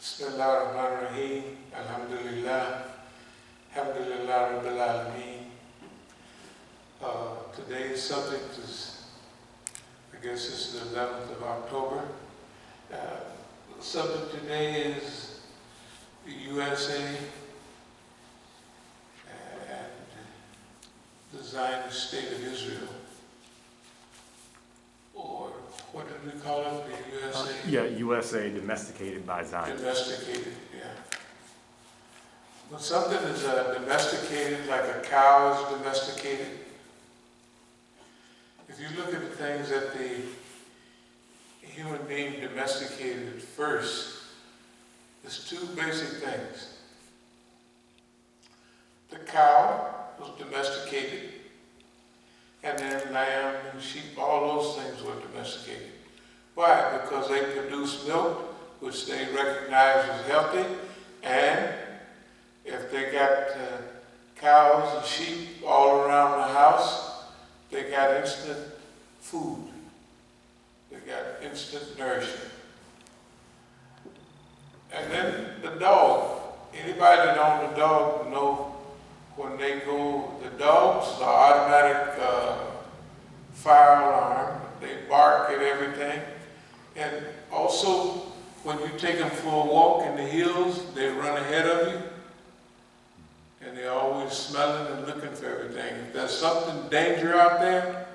Bismillahirrahmanirrahim. Alhamdulillah. Alhamdulillah Rabbil Alameen. Today's subject is, I guess it's the 11th of October. The subject today is the U.S.A. and the Zionist state of Israel. Or what did we call it? The U.S.A.? Yeah, U.S.A. domesticated by Zionists. Domesticated, yeah. When something is domesticated, like a cow is domesticated, if you look at the things that the human being domesticated first, there's two basic things. The cow was domesticated, and then lamb and sheep, all those things were domesticated. Why? Because they produce milk, which they recognize as healthy, and if they got cows and sheep all around the house, they got instant food. They got instant nourishment. And then the dog. Anybody that owns a dog know when they go, the dogs are automatic fire alarm. They bark at everything. And also, when you take them for a walk in the hills, they run ahead of you. And they're always smelling and looking for everything. If there's something danger out there,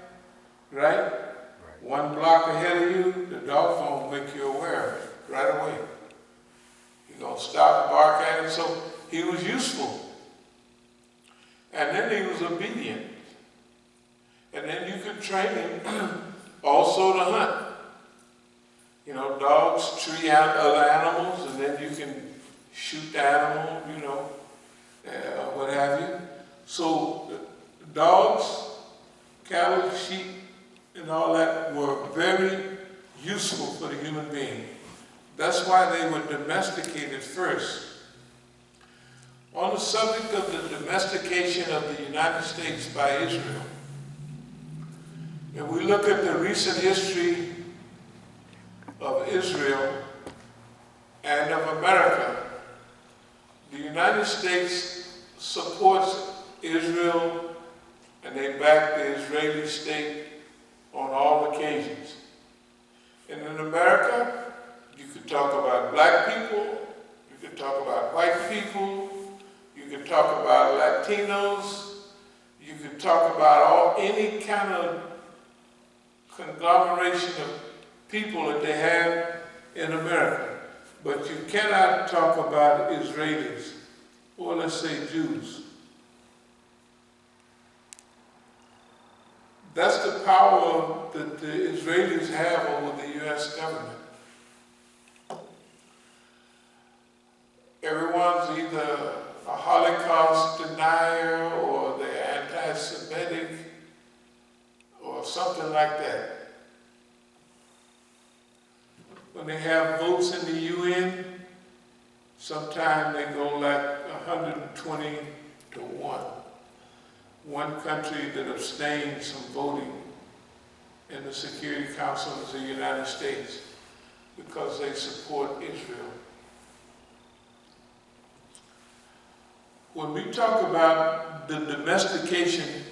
right? One block ahead of you, the dog's gonna make you aware of it right away. He's gonna stop and bark at it. So he was useful. And then he was obedient. And then you could train him also to hunt. You know, dogs tree out other animals, and then you can shoot the animal, you know, what have you. So dogs, cattle, sheep, and all that were very useful for the human being. That's why they were domesticated first. On the subject of the domestication of the United States by Israel, if we look at the recent history of Israel and of America, the United States supports Israel and they back the Israeli state on all occasions. And in America, you could talk about black people, you could talk about white people, you could talk about Latinos, you could talk about any kind of conglomeration of people that they have in America. But you cannot talk about Israelis, or let's say Jews. That's the power that the Israelis have over the U.S. government. Everyone's either a Holocaust denier or they're anti-Semitic or something like that. When they have votes in the UN, sometimes they go like 120 to 1. One country that abstains from voting in the Security Council is the United States because they support Israel. When we talk about the domestication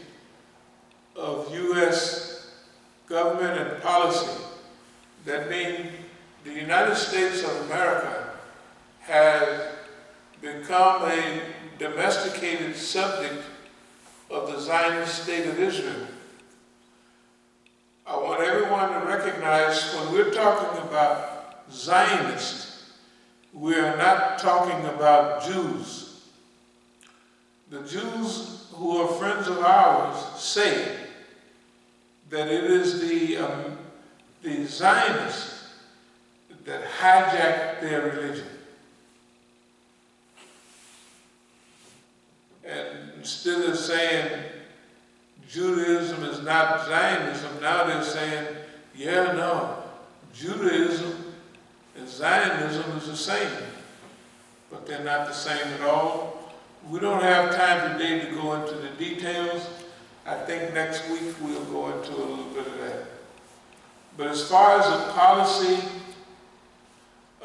of U.S. government and policy, that means the United States of America has become a domesticated subject of the Zionist state of Israel. I want everyone to recognize when we're talking about Zionists, we are not talking about Jews. The Jews who are friends of ours say that it is the Zionists that hijacked their religion. And instead of saying Judaism is not Zionism, now they're saying, yeah, no, Judaism and Zionism is the same. But they're not the same at all. We don't have time today to go into the details. I think next week we'll go into a little bit of that. But as far as the policy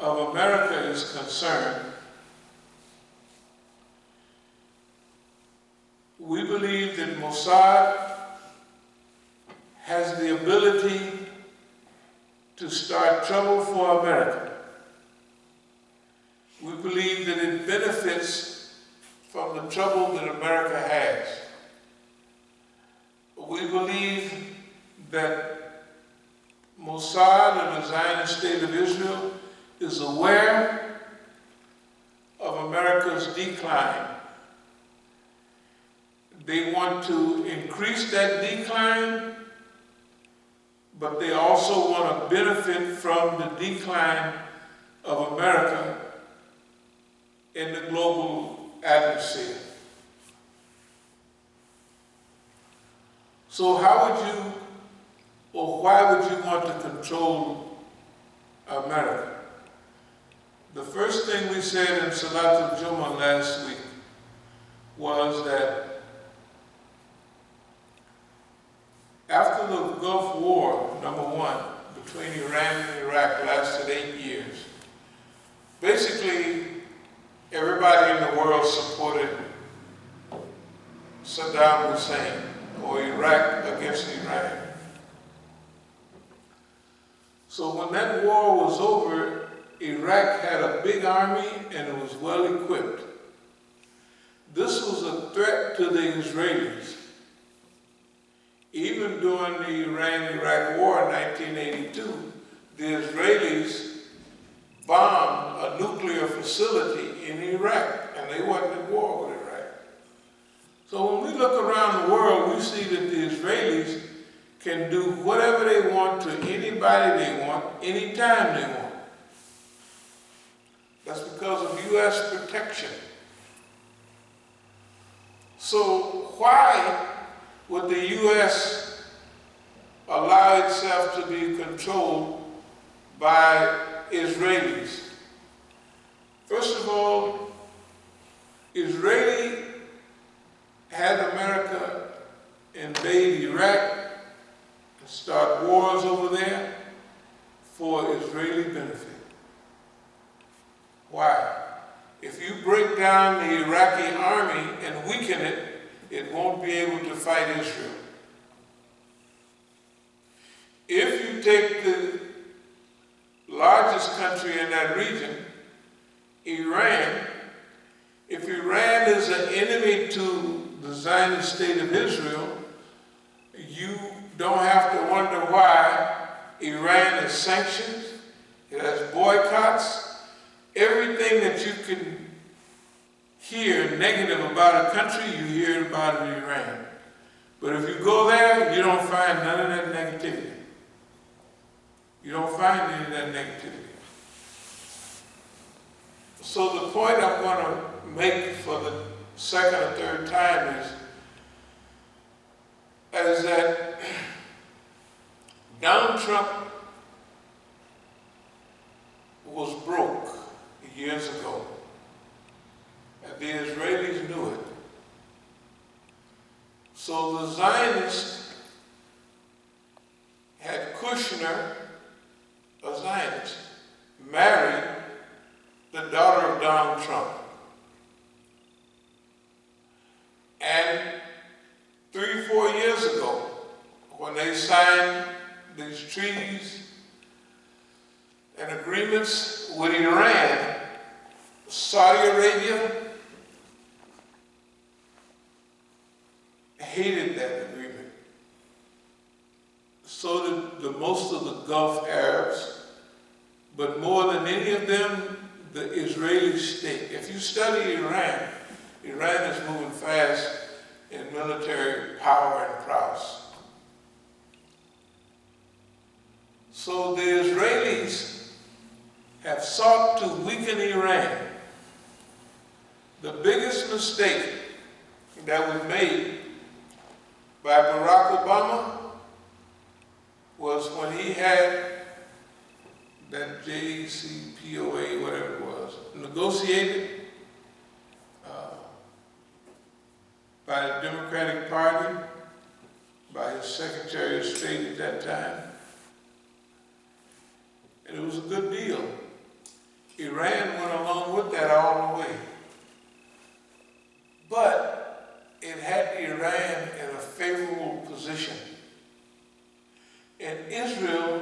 of America is concerned, we believe that Mossad has the ability to start trouble for America. We believe that it benefits from the trouble that America has. We believe that Mossad and the Zionist state of Israel is aware of America's decline. They want to increase that decline, but they also want to benefit from the decline of America in the global atmosphere. So how would you, or why would you want to control America? The first thing we said in Salatul Jummah last week was that after the Gulf War, #1, between Iran and Iraq lasted 8 years, basically everybody in the world supported Saddam Hussein, or Iraq against Iran. So when that war was over, Iraq had a big army and it was well equipped. This was a threat to the Israelis. Even during the Iran-Iraq War in 1982, the Israelis bombed a nuclear facility in Iraq, and they wasn't at war with Iraq. So when we look around the world, we see that the Israelis can do whatever they want to anybody they want, anytime they want. That's because of U.S. protection. So why would the U.S. allow itself to be controlled by Israelis? First of all, Israeli had America invade Iraq and start wars over there for Israeli benefit. Why? If you break down the Iraqi army and weaken it, it won't be able to fight Israel. If you take the largest country in that region, Iran, if Iran is an enemy to the Zionist state of Israel, you don't have to wonder why Iran is sanctioned, it has boycotts. Everything that you can hear negative about a country, you hear about it in Iran. But if you go there, you don't find none of that negativity. You don't find any of that negativity. So the point I'm going to make for the second or third time is that Donald Trump was broke years ago, and the Israelis knew it. So the Zionists had Kushner, a Zionist, marry the daughter of Donald Trump. And 3-4 years ago, when they signed these treaties and agreements with Iran, Saudi Arabia hated that agreement. So did the most of the Gulf Arabs, but more than any of them, the Israeli state. If you study Iran, Iran is moving fast in military power and prowess. So the Israelis have sought to weaken Iran. The biggest mistake that was made by Barack Obama was when he had that JCPOA, whatever it was, negotiated by the Democratic Party, by his Secretary of State at that time. And it was a good deal. that all the way. But it had Iran in a favorable position. And Israel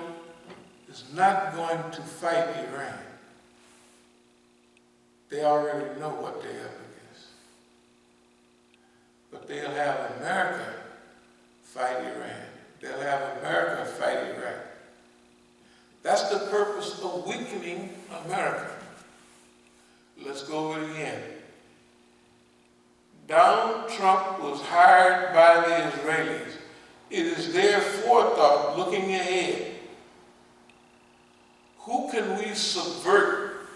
is not going to fight Iran. They already know what they're up against. But they'll have America fight Iran. They'll have America fight Iraq. That's the purpose of weakening America. Let's go over it again. Donald Trump was hired by the Israelis. It is their forethought looking ahead. Who can we subvert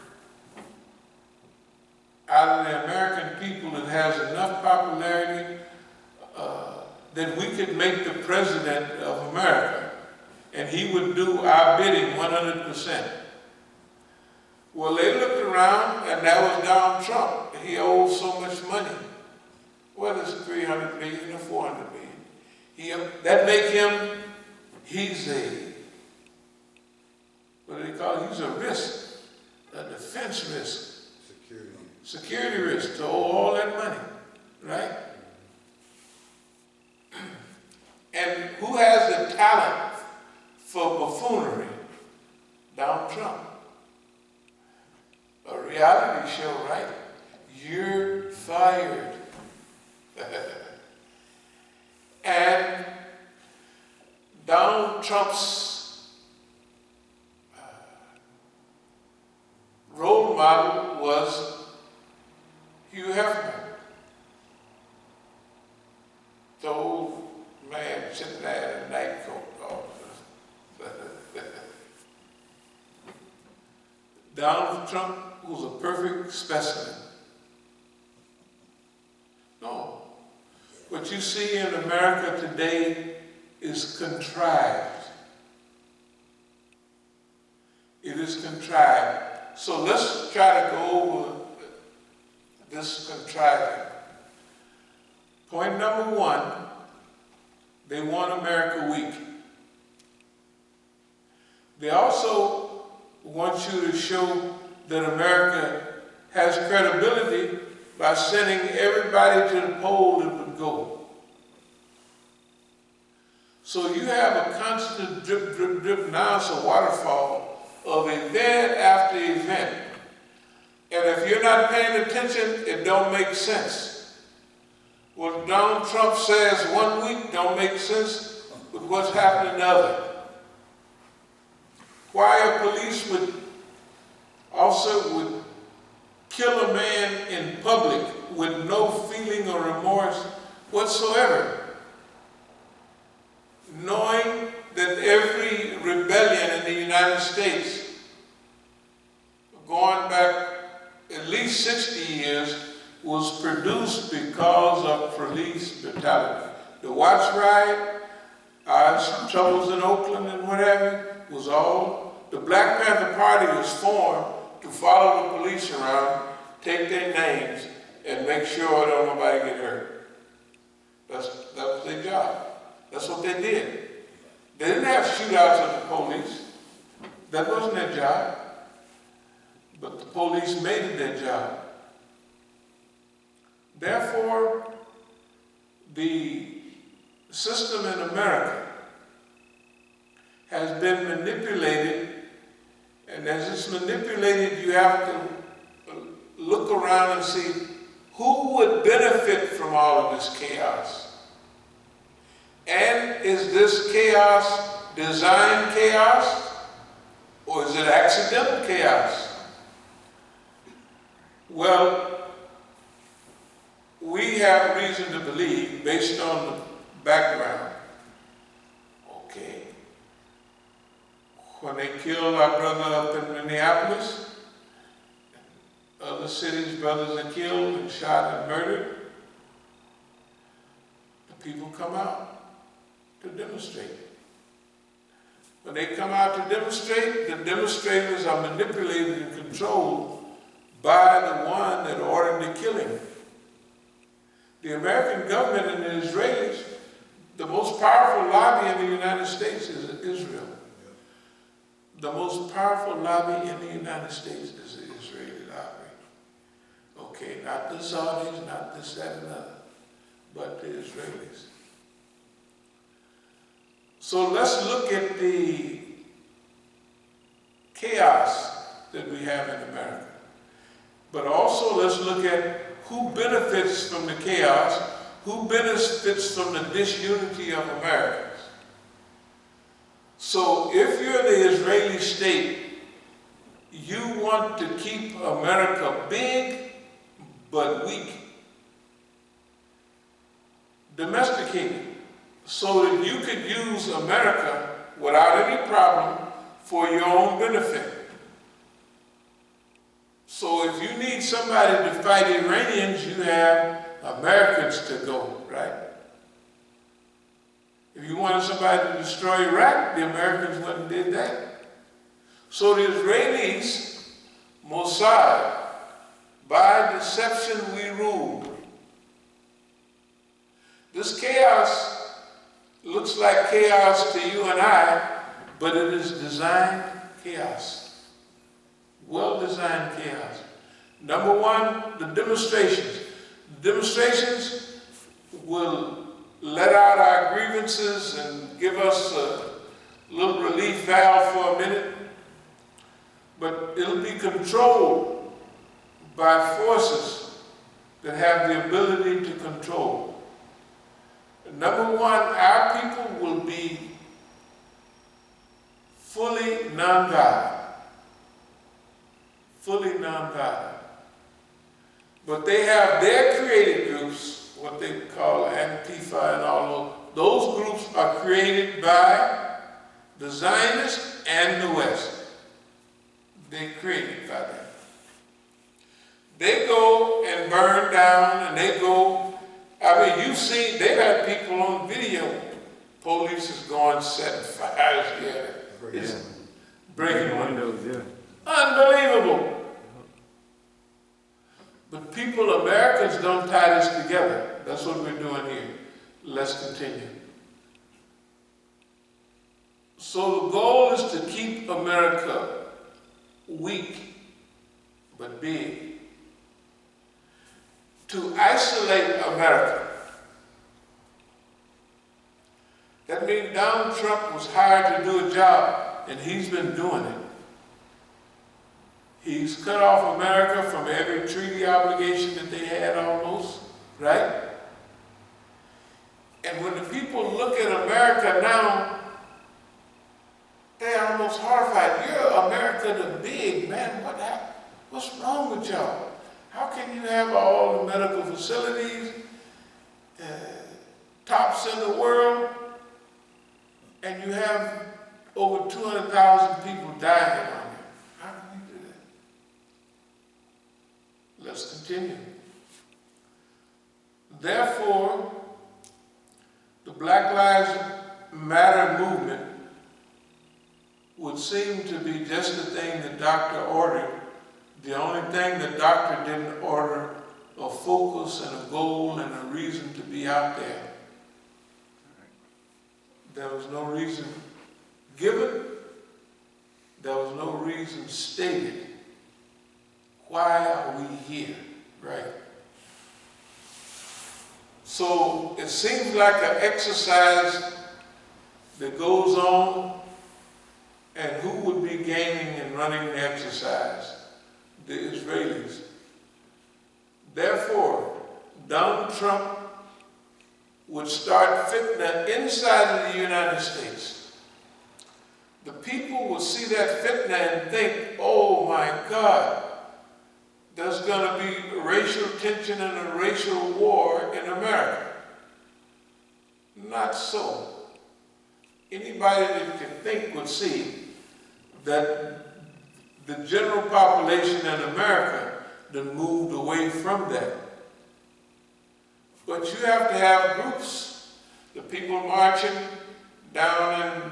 out of the American people that has enough popularity that we could make the president of America and he would do our bidding 100%? Well, they looked around and that was Donald Trump. He owed so much money. Whether it's 300 million or 400 million. That make him, he's a, what do they call it? He's a risk, a defense risk. Security risk to owe all that money, right? And who has the talent for buffoonery? Donald Trump. A reality show, right? You're fired. And Donald Trump's role model was Hugh Hefner, the old man sitting there in a night coat. Donald Trump was a perfect specimen. No. What you see in America today is contrived. It is contrived. So let's try to go over this contriving. Point number one, they want America weak. They also want you to show that America has credibility by sending everybody to the poll that would go. So you have a constant drip, drip, drip, now it's a waterfall of event after event. And if you're not paying attention, it don't make sense. What Donald Trump says one week don't make sense with what's happening the other. Why a police officer would kill a man in public with no feeling or remorse whatsoever, knowing that every rebellion in the United States, going back at least 60 years, was produced because of police brutality. The Watts riot, some troubles in Oakland and what have you, was all, the Black Panther Party was formed to follow the police around, take their names, and make sure don't nobody get hurt. That was their job. That's what they did. They didn't have shootouts of the police. That wasn't their job. But the police made it their job. Therefore, the system in America has been manipulated, and as it's manipulated, you have to look around and see who would benefit from all of this chaos. And is this chaos designed chaos, or is it accidental chaos? Well, we have reason to believe, based on the background, okay, when they killed our brother up in Minneapolis, other cities, brothers are killed and shot and murdered, the people come out to demonstrate. When they come out to demonstrate, the demonstrators are manipulated and controlled by the one that ordered the killing. The American government and the Israelis, the most powerful lobby in the United States is Israel. The most powerful lobby in the United States is the Israeli lobby. not the Saudis, not this, that, and another, but the Israelis. So let's look at the chaos that we have in America. But also let's look at who benefits from the chaos, who benefits from the disunity of Americans. So if you're the Israeli state, you want to keep America big but weak, domesticated, so that you could use America without any problem for your own benefit. So if you need somebody to fight Iranians, you have Americans to go, right? If you wanted somebody to destroy Iraq, the Americans went and did that. So the Israelis, Mossad, by deception we ruled. This chaos looks like chaos to you and I, but it is designed chaos. Well-designed chaos. Number one, the demonstrations. Demonstrations will let out our grievances and give us a little relief valve for a minute, but it'll be controlled by forces that have the ability to control. Number one, our people will be fully nonviolent. Fully nonviolent. But they have their created groups, what they call Antifa and all those groups are created by the Zionists and the West. They're created by them. They go and burn down and they go, I mean, you've seen, they've had people on video, police is going setting fires here. It's breaking windows, yeah. Unbelievable. But people, Americans don't tie this together. That's what we're doing here. Let's continue. So the goal is to keep America weak, but big. To isolate America. That means Donald Trump was hired to do a job, and he's been doing it. He's cut off America from every treaty obligation that they had almost, right? And when the people look at America now, they're almost horrified. You're America the big, man. What's wrong with y'all? How can you have all the medical facilities, tops in the world, and you have over 200,000 people dying on you? How can you do that? Let's continue. Therefore, the Black Lives Matter movement would seem to be just the thing the doctor ordered. The only thing the doctor didn't order a focus and a goal and a reason to be out there. There was no reason given. There was no reason stated. Why are we here? Right. So it seems like an exercise that goes on, and who would be gaining and running the exercise? The Israelis. Therefore, Donald Trump would start fitna inside of the United States. The people will see that fitna and think, oh my God, there's going to be racial tension and a racial war in America. Not so. Anybody that can think would see that the general population in America done moved away from that. But you have to have groups. The people marching down in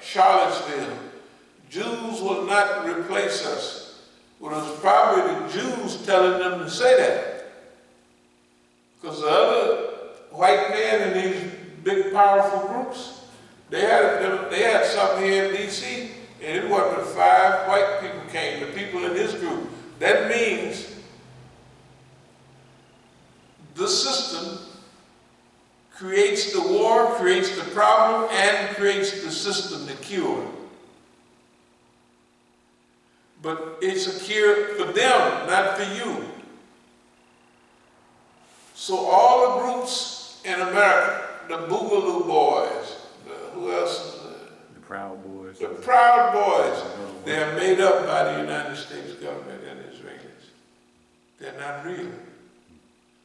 Charlottesville. Jews will not replace us. Well, it was probably the Jews telling them to say that. Because the other white men in these big, powerful groups, they had something here in D.C., and it wasn't 5 white people came, the people in this group. That means creates the war, creates the problem, and creates the system, the cure. But it's a cure for them, not for you. So all the groups in America, the Boogaloo Boys, who else is there? The Proud Boys. The Proud Boys, they are made up by the United States government and Israelis. They're not real.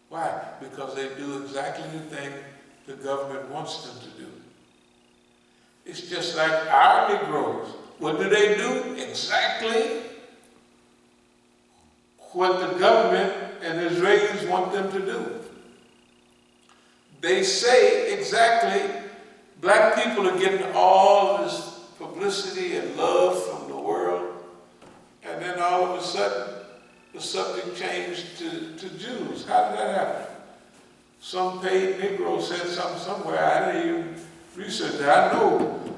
Why? Because they do exactly the thing the government wants them to do. It's just like our Negroes. What do? Exactly what the government and Israelis want them to do. They say exactly, black people are getting all this publicity and love from the world, and then all of a sudden, the subject changed to Jews. How did that happen? Some paid Negro said something somewhere. I didn't even research it. I know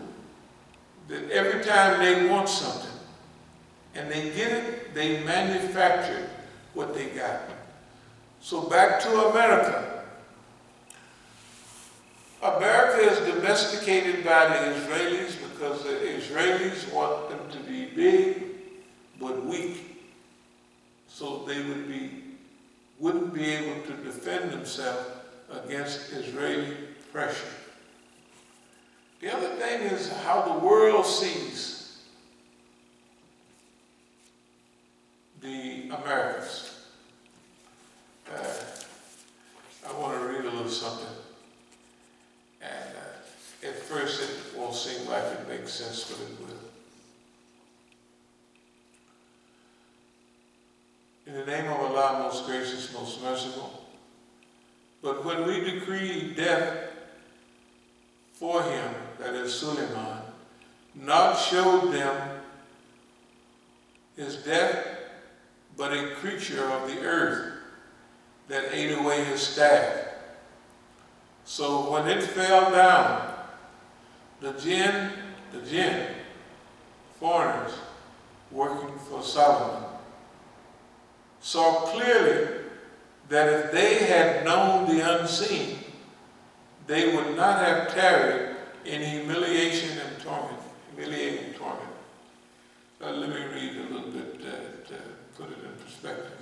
that every time they want something and they get it, they manufacture what they got. So back to America. America is domesticated by the Israelis because the Israelis want them to be big but weak. So they wouldn't be able to defend themselves against Israeli pressure. The other thing is how the world sees the Americans. I want to read a little something. And at first it won't seem like it makes sense, but it will. In the name of Allah, most gracious, most merciful. But when we decreed death for him, that is Suleiman, not showed them his death, but a creature of the earth that ate away his staff. So when it fell down, the jinn, foreigners working for Solomon, saw clearly that if they had known the unseen, they would not have tarried in humiliating torment. Let me read a little bit to put it in perspective.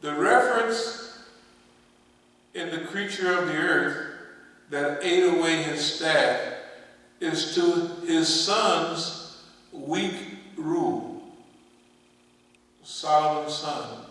The reference in the creature of the earth that ate away his staff is to his son's weak rule. Solomon's son.